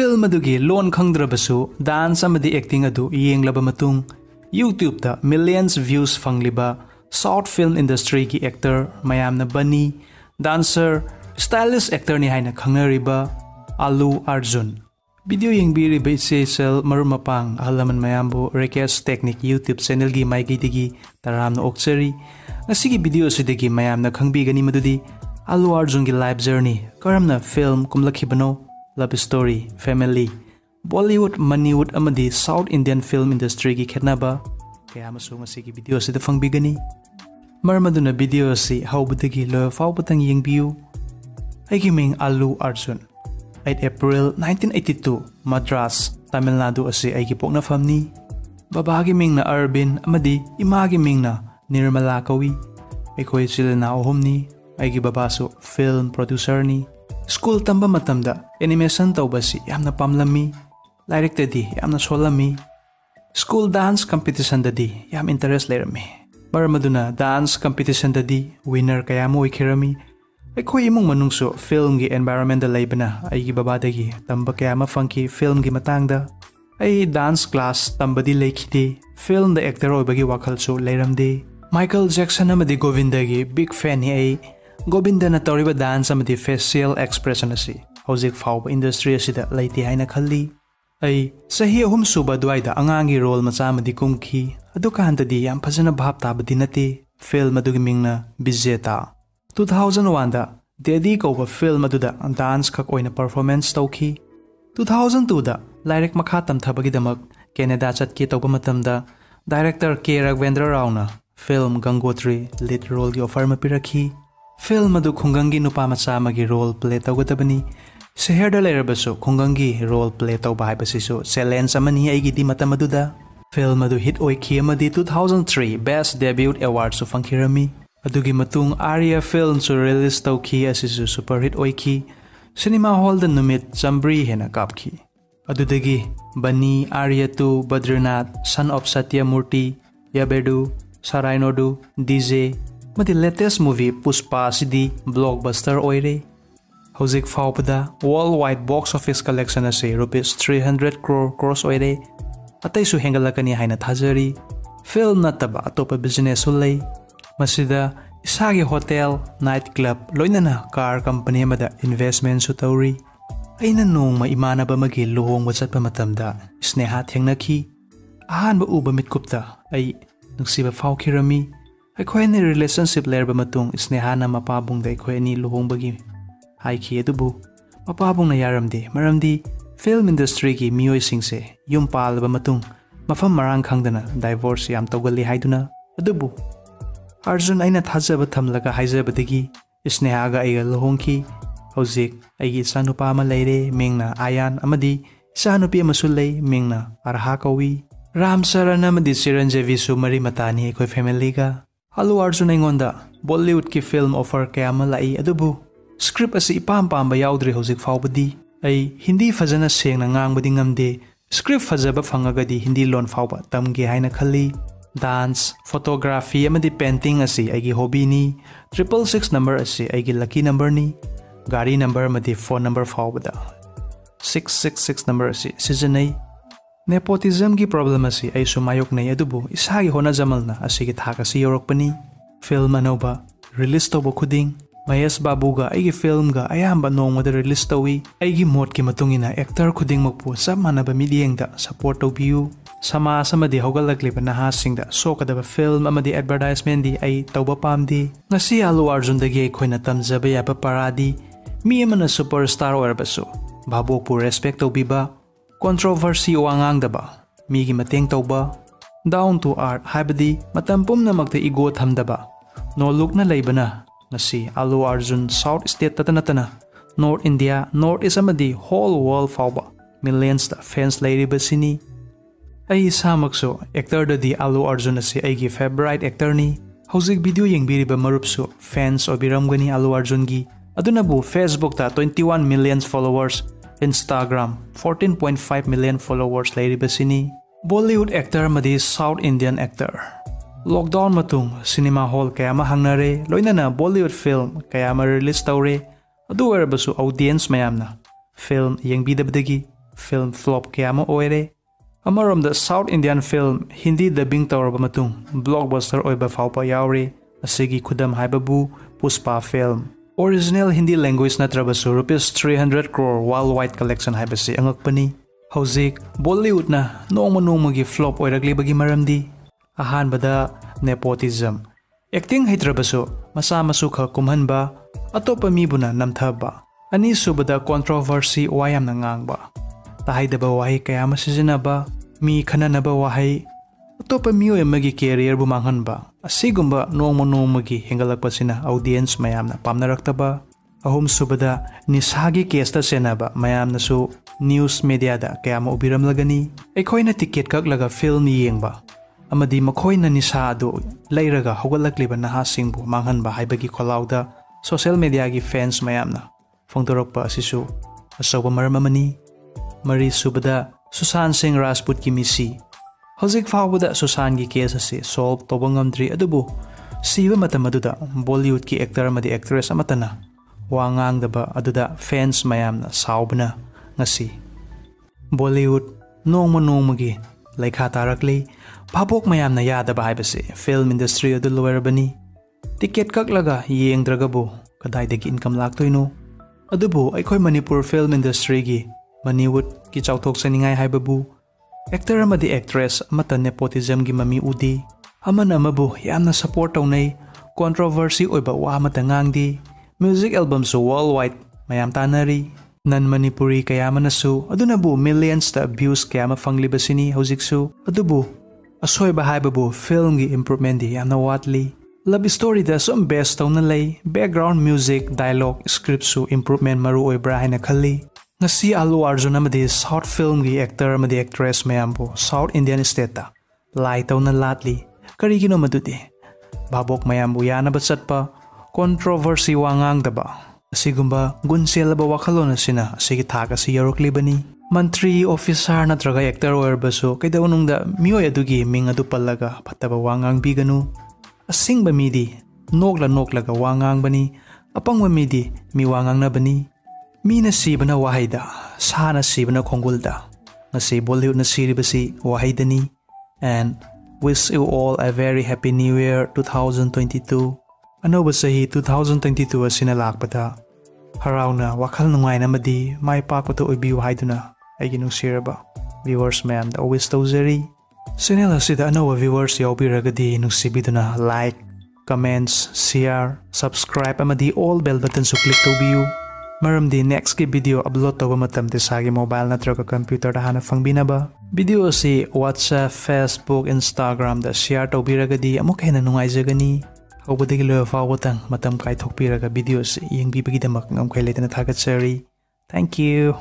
Film adugi lon khangdrabasu dance amadi acting adu yenglaba matung YouTube da millions views fangliba South film industry ki actor mayamna bani dancer stylish actor ni haina khangnariba Allu Arjun video yengbiriba sel marumapang ahalaman mayambu Request Technique YouTube channel gi maigi digi taramna okchari ngasigi video sidigi mayamna khangbigani madudi Allu Arjun gi life journey karamna film kumlakhibano love story family Bollywood Mannywood amadi South Indian film industry gi khetnaba kaya masu ngasigi video sida fangbigani marmaduna video si haubudagi lo faubutang yengbiu aigi ming Allu Arjun 8 April 1982 Madras Tamil Nadu asi aigi pokna famni babagi ming na Arvind amadi imagi ming na Nirmala Kawi aikoi silna ohomni aigi babasu film producer ni school tamba matamda animation tawbasi yamna pamlami direct tadi yamna solami school dance competition dadi yam interest lerami maramaduna dance competition dadi winner kayamo oikhirami aikoi imung manungso film gi environment da leibana aigi babadagi tamba kayama funky film gi matangda ai dance class tambadi lekhide film da actor oibagi wakhalso leiramde Michael Jackson amadi Govinda gi big fan hi ai Govinda na toriba dance amadi facial expression asi hojik fauba industry asida leiti haina khalli ai sahi ahum suba duaida angangi role macha amadi kumki adukandadi yam phajana bhab tabadi nati film adugi mingna Vijeta 2001 da Dedi koba film aduda dance khak oina performance tawki 2002 da lyric makha tamthabagi damak Canada chatki tawba matamda director K Raghavendra Rao na film Gangotri lead role gi offer ma pirakhi film adu khungangi nupa macha magi role play tawgadabani shehar da lerabasu khungangi role play tawba haibasisu challenge amani aigi di matam aduda film adu hit oikhi amadi 2003 best debut award su fangkhirami adugi matung Arya film su release tawki asisu super hit oikhi cinema hall da numit chambri hena kapki adudagi Bani Arya 2 Badrinath Son of Satyamurti Yabedu Sarainodu DJ Mati latest movie Puspa Sidi blockbuster oire hojik faupada worldwide box office collection ase ₹300 crores oire atai su hengalakani haina thajari film nataba atopa business ulai masida isagi hotel night club loinana car company amada investment su tauri aina nongma imanaba magi luhongba chatpa matamda sneha thengnakhi ahanba uba mitkupta ai nungsiba faukhirami aikoi ni relationship lerba matung sneha na mapabung dai khoi ni luhongbagi haiki adubu mapabung na yaramde maramdi film industry gi mioi singse yum palba matung mafam marang khangdana divorce yam togali haiduna adubu Arjun aina thajaba thamlaga haijabadagi sneha ga aiga luhongki hojik aigi sanupa ma leire mingna Ayan amadi sanupi amasulei mingna Arha Kawi Ram Saran amadi Chiranjeevi su mari matani aikoi family ga Allu Arjun aingonda Bollywood ki film offer kayama lai adubu script asi ipam pamba yaudri hojik faubadi ai Hindi fajana sengna ngangbadi ngamde script fajaba fangagadi Hindi lon fauba tamge haina khalli dance photography amadi painting asi aigi hobby ni 666 number asi aigi lucky number ni gari number amadi phone number faubada 666 number asi seasonai nepotism gi problem asi ai sumayok nei adubu isagi hona jamalna asigi thakasi yorokpani film anoba release tobo khuding Mahesh Babu ga aigi film ga ayamba nongmada release towi aigi mod ki matungina actor khuding makpu sammanaba midiengda support tobiu sama samadi hogalakliba naha singda sokadaba film amadi advertisement di ai toba pamdi ngasi Allu Arjun dagi khoina tamjaba yaba paradi mi amana superstar oirbasu babokpu respect tobiba controversy wangang daba migi mateng tawba down to earth haibadi matam pumnamakta ego thamdaba no look na leibana ngasi Allu Arjun South State tatanatana North India North East amadi whole world fauba millions da fans leiriba sini ai samakso actor dadi Allu Arjun asi aigi favorite actor ni hojik video yengbiriba marupsu fans obiramgani Allu Arjun gi adunabu Facebook ta 21 million followers Instagram 14.5 million followers leiribasini Bollywood actor madi South Indian actor lockdown matung cinema hall kayama hangnare loinana Bollywood film kayama release tawre adu warabasu audience mayamna film yengbidabdagi film flop kaya ama oire. Amaramda South Indian film Hindi dubbing tawraba matung blockbuster oiba fawpa yauri asigi khudam haibabu Puspa film. Original Hindi language natrabasu ₹300 crore worldwide collection haibasi angakpani. Hauzik Bollywood na nongma flop oiraglibagi maramdi ahanbada nepotism. Acting haitrabasu masa masukha kumhanba atopa mibuna namthaba. Ani subada controversy wayam na ngangba. Tahaydaba wahi kaya masisinaba mi khananaba wahi atopa miyoy magi career bumanghanba. Asigumba nongma hingalakpasina audience mayamna pamnaraktaba. Ahum subada nisagi kesta senaba mayamna su news media da kaya maubiram lagani. Ekhoy na ticket kaklaga film yengba. Amadi makhoy na nisa ado layraga hogalakliba nahasingbu manghanba haibagi kolauda social media gi fans mayamna. Fongdorokpa asisu asawa maramamani. Mari subada Susan Singh Rajput ki misi. Hauzik fawbada Susan gi case asi solve toba ngamdri adubu siba matam aduda Bollywood ki actor amadi actress amatana wangangdaba aduda fans mayamna saubna ngasi. Bollywood nongma laikha tarakli phabok mayamna yadaba haibasi film industry adu loirabani. Ticket kaklaga yengdragabu kadaidagi income laktoino adubu aikhoy Manipur film industry gi Manipur ki chauthok saningai haibabu actor amadi actress amata nepotism gi mami udi amana amabu yamna support tawnai controversy oiba wa amata ngangdi music album su worldwide mayam tanari nan Manipuri kayamanasu adunabu millions ta views kayama fanglibasini hausiksu adubu asoiba haibabu film gi improvement di yamna watli love story da some best tawna lay background music dialogue script su improvement maru oibra haina khalli. Ngasi Allu Arjun amadi South film gi actor amadi actress mayambu South Indian state ta lai tawna latli karigino madudi babok mayambu yanaba chatpa controversy wangang daba asigumba gunselaba wakhalona sina asigi thaka si yaroklibani mantri officer natraga actor oirbasu kaidawnungda miyoy adugi ming adu pallaga phattaba wangang biganu asingba midi noklaga wangang bani apangwa midi mi wangang na bani. Mina sibana wahida, sana sibana kongulda. Ngasi Bollywood na siribasi wahidani. And wish you all a very happy new year 2022. Ano ba sahi 2022 asinalakpada. Haraw na wakal nungay na madi may pakwato ubi wahiduna ay ginusiraba. Viewers mayam da always tawzeri. Sinila sida ano wa viewers yaubiragadi nusibido na like, comments, share, subscribe amadi all bell button so click to view. Maramdi next ki video upload tawba matamde sagi mobile natraga computer da hana fangbinaba. Video si WhatsApp, Facebook, Instagram da share tawbiragadi amuk hena nungaizagani. Haubadagi loya fawatang matam kai thokpiraga video si yengbibagi damak ngamkai letana thagatsari. Thank you.